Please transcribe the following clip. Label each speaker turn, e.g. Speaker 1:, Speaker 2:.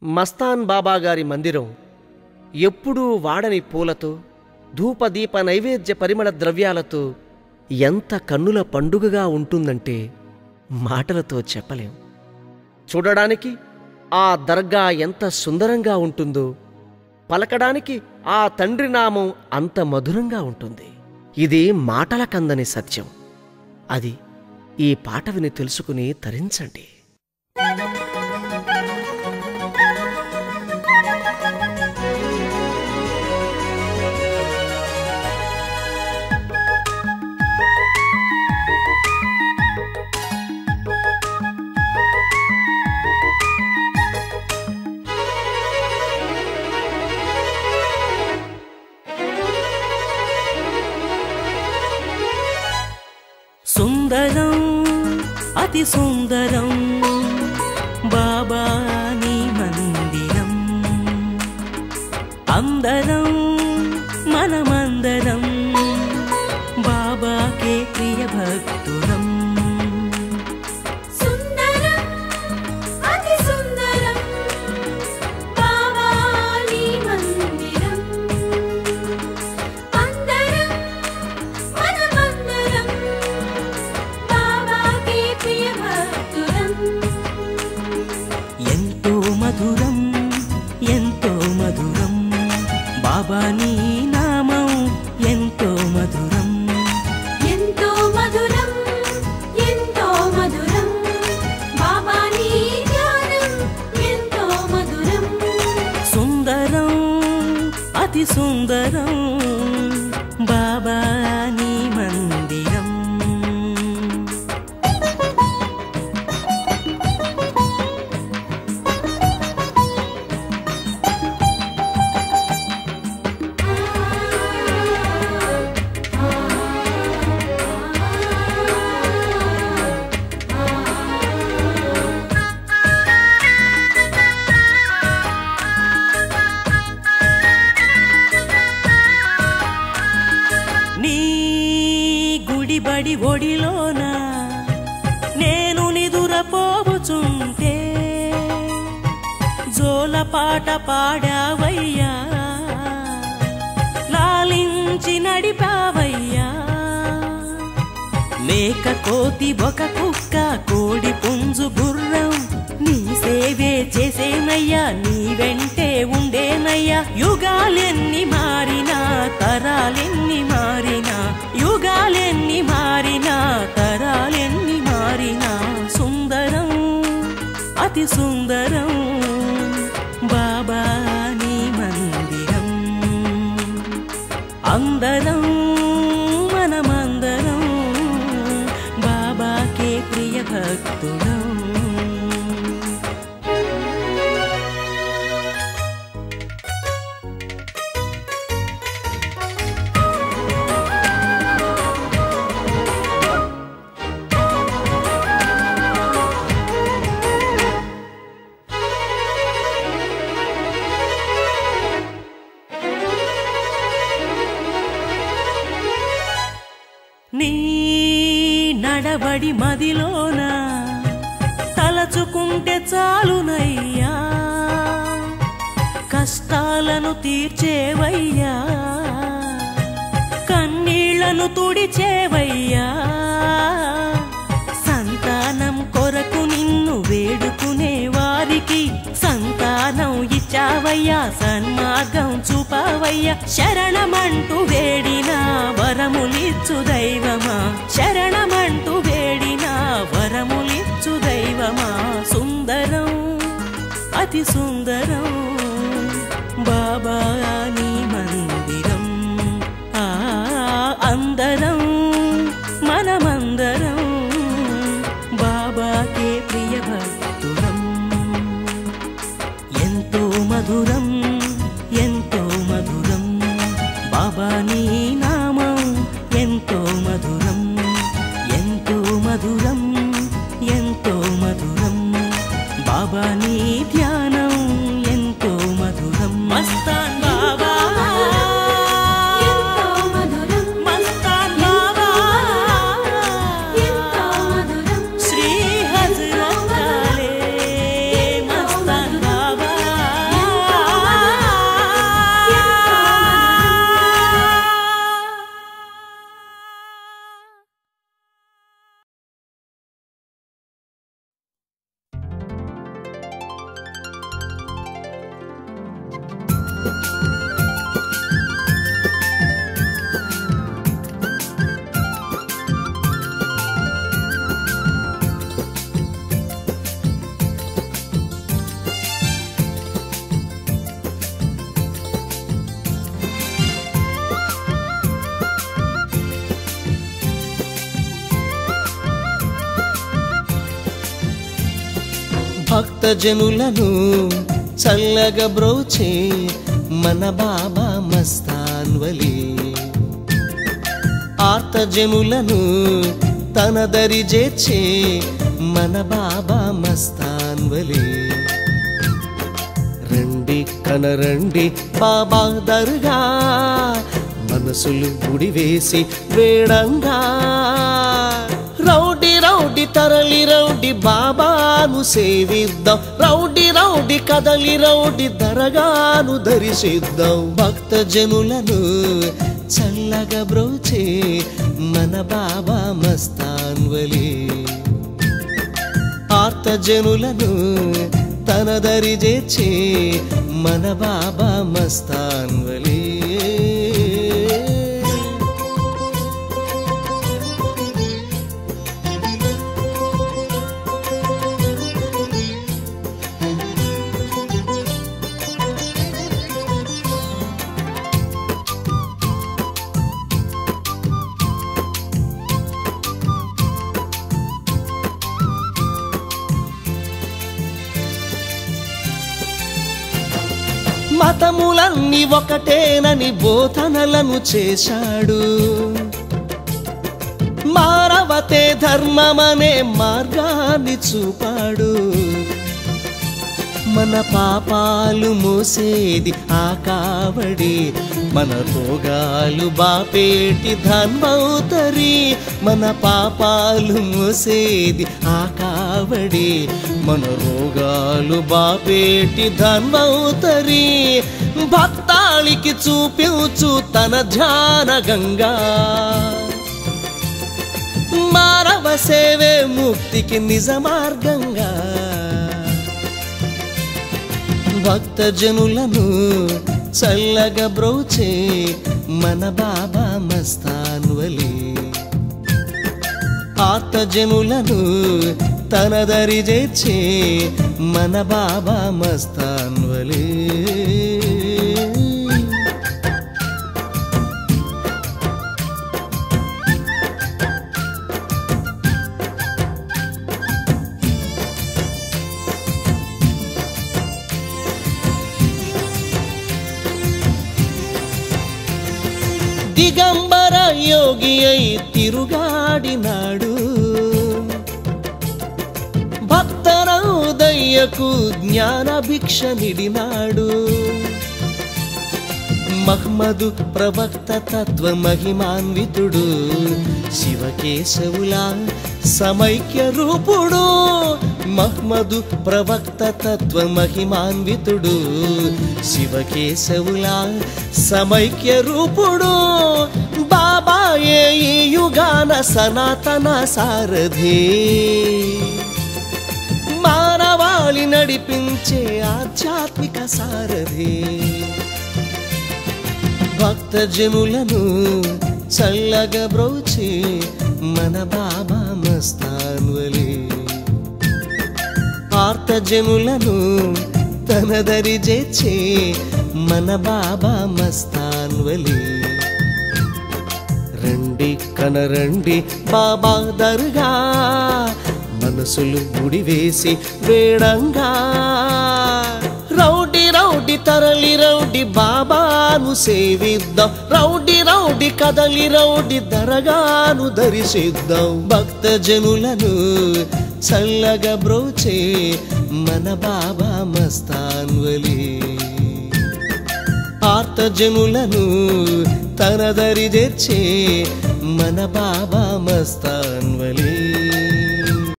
Speaker 1: మస్తాన్ బాబాగారి మందిరం ఎప్పుడూ వాడని పూలతో, ధూపదీప నైవేద్య పరిమళ ద్రవ్యాలతో ఎంత కన్నుల పండుగగా ఉంటుందంటే మాటలతో చెప్పలేం. చూడడానికి ఆ దర్గా ఎంత సుందరంగా ఉంటుందో, పలకడానికి ఆ తండ్రి నామం అంత మధురంగా ఉంటుంది. ఇది మాటల కందని సత్యం. అది ఈ పాట విని తెలుసుకుని తరించండి.
Speaker 2: సుందరం అతి సుందరం బాబా నీ మందిరం, అందరం మనమందరం బాబాకే ప్రియ భక్తులం. మధురం ఎంతో మధురం బాబా నీ నామం, ఎంతో మధురం
Speaker 3: ఎంతో మధురం ఎంతో మధురం బాబా నీ ధ్యానం, ఎంతో మధురం.
Speaker 2: సుందరం అతి సుందరం బాబా నీ మందిరం. బడి ఒడిలోన నేను నిదురపోవుచుంటే జోలపాట పాడావయ్యా, లాలించి నడిపావయ్యా. మేక కోతి ఒక కుక్క కోడి పుంజు గుర్రం నీ సేవే చేసేనయ్యా, నీ వెంటే ఉండేనయ్యా. యుగాలెన్ని మారినా తరాలెన్ని మారినా, యుగాలెన్ని మారినా తరాలెన్ని మారినా, సుందరం అతి సుందరం బాబా నీ మందిరం. అందరం మనమందరం బాబాకే ప్రియ భక్తులం. నీ నడబడి మదిలోన తలచుకుంటే చాలునయ్యా, కష్టాలను తీర్చేవయ్యా, కన్నీళ్లను తుడిచేవయ్యా. సంతానం కొరకు నిన్ను వేడుకునే వారికి సంతానం ఇచ్చావయ్యా, సన్మార్గం చూపావయ్యా. శరణమంటూ వేడినా వరములిచ్చు దైవమా, శరణమంటూ వేడినా వరములిచ్చు దైవమా. సుందరం అతి సుందరం బాబా నీ మందిరం. అందరం మనమందరం బాబాకే ప్రియ భక్తులం. ఎంతో మధురం ఎంతో మధురం బాబా నీ నామం, ఎంతో మధురం ఎంతో మధురం ఎంతో మధురం బాబా నీ ధ్యానం, ఎంతో మధురం. మస్తాన్ బాబా శ్రీ హజరత్ మస్తాన్ బాబా.
Speaker 1: భక్తజనులను చల్లగా బ్రోచే మన బాబా మస్తాన్వలి ఆర్తజనులను తన దరి చేర్చే మన బాబా మస్తాన్వలి రండి కనరండి బాబా దర్గా మనసులు ముడివేసి వేడంగా రౌడి రౌడి తరలి రౌడి బాబాను సేవిద్దాం రౌడి రౌడి కదలి రౌడి దరగాను దర్శిద్దాం భక్తజనులను చల్లగా బ్రోచే మన బాబా మస్తాన్వలి ఆర్తజనులను తన దరి చేర్చే మన బాబా మస్తాన్వలి మతములన్నీ ఒకటేనని బోధనలను చేశాడు మానవతే ధర్మమనే మార్గాన్ని చూపాడు మన పాపాలు మోసేది ఆ కావడి మన రోగాలు బాపేటి ధన్వౌతరి మన పాపాలు మోసేది ఆ కావడి మన రోగాలు బాపేటి ధన్వౌతరి భక్తాళికి చూపించు తన ధ్యాన గంగా మానవ సేవే ముక్తికి నిజ మార్గంగా భక్తజనులను చల్లగా బ్రోచే మన బాబా మస్తాన్వలి ఆర్తజనులను తన దరి చేర్చే మన బాబా మస్తాన్వలి దిగంబర యోగి అయి తిరుగాడినాడు భక్తరౌదయ్యకు జ్ఞాన భిక్ష నిడినాడు మహ్మదు ప్రవక్త తత్వ మహిమాన్వితుడు శివకేశవుల సమైక్య రూపుడు మహ్మదు ప్రవక్త తత్వ మహిమాన్వితుడు శివకేశవుల సమైక్య రూపుడు బాబాయే ఈ యుగాన సనాతన సారథి మానవాళి నడిపించే ఆధ్యాత్మిక సారథి భక్తజనులను చల్లగా బ్రోచే మన బాబా మస్తాన్వలి ఆర్తజనులను తన దరి చేర్చే మన బాబా మస్తాన్వలి రండి కనరండి బాబా దర్గా మనసులు ముడివేసి వేడంగా రౌడి రౌడి తరలి రౌడి బాబాను సేవిద్దాం రౌడి రౌడి కదలి రౌడి దరగాను దర్శిద్దాం భక్తజనులను చల్లగా బ్రోచే మన బాబా మస్తాన్వలి ఆర్తజనులను తన దరి చేర్చే మన బాబా మస్తాన్వలి